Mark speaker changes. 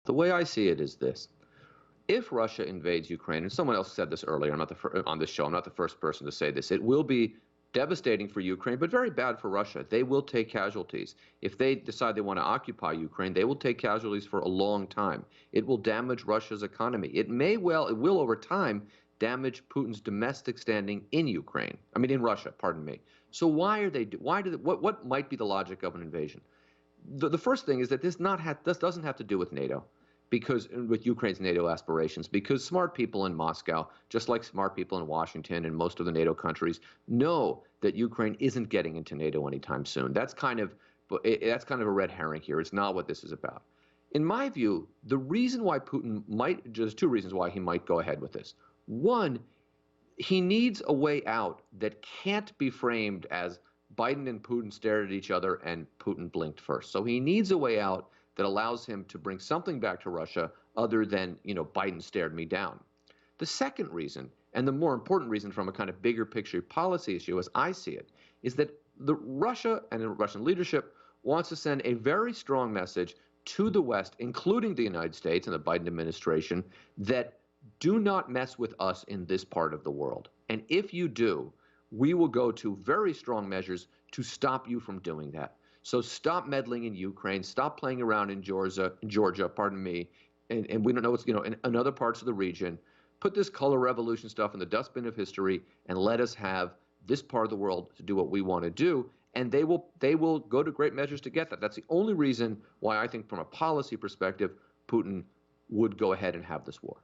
Speaker 1: The way I see it is this. If Russia invades Ukraine, and someone else said this earlier, I'm not on this show, I'm not the first person to say this, it will be devastating for Ukraine, but very bad for Russia. They will take casualties. If they decide they want to occupy Ukraine, they will take casualties for a long time. It will damage Russia's economy. It will over time damage Putin's domestic standing in Ukraine. I mean, in Russia, pardon me. So what might be the logic of an invasion? The first thing is that this doesn't have to do with NATO, because with Ukraine's NATO aspirations, because smart people in Moscow, just like smart people in Washington and most of the NATO countries, know that Ukraine isn't getting into NATO anytime soon. That's kind of a red herring here. It's not what this is about. In my view, the reason why Putin might, just two reasons why he might go ahead with this. One, he needs a way out that can't be framed as Biden and Putin stared at each other and Putin blinked first. So he needs a way out that allows him to bring something back to Russia other than, Biden stared me down. The second reason, and the more important reason from a kind of bigger picture policy issue as I see it, is that Russia and the Russian leadership wants to send a very strong message to the West, including the United States and the Biden administration, that do not mess with us in this part of the world. And if you do, we will go to very strong measures to stop you from doing that. So stop meddling in Ukraine, stop playing around in Georgia, pardon me, and we don't know what's, in other parts of the region. Put this color revolution stuff in the dustbin of history and let us have this part of the world to do what we want to do. And they will go to great measures to get that. That's the only reason why I think from a policy perspective, Putin would go ahead and have this war.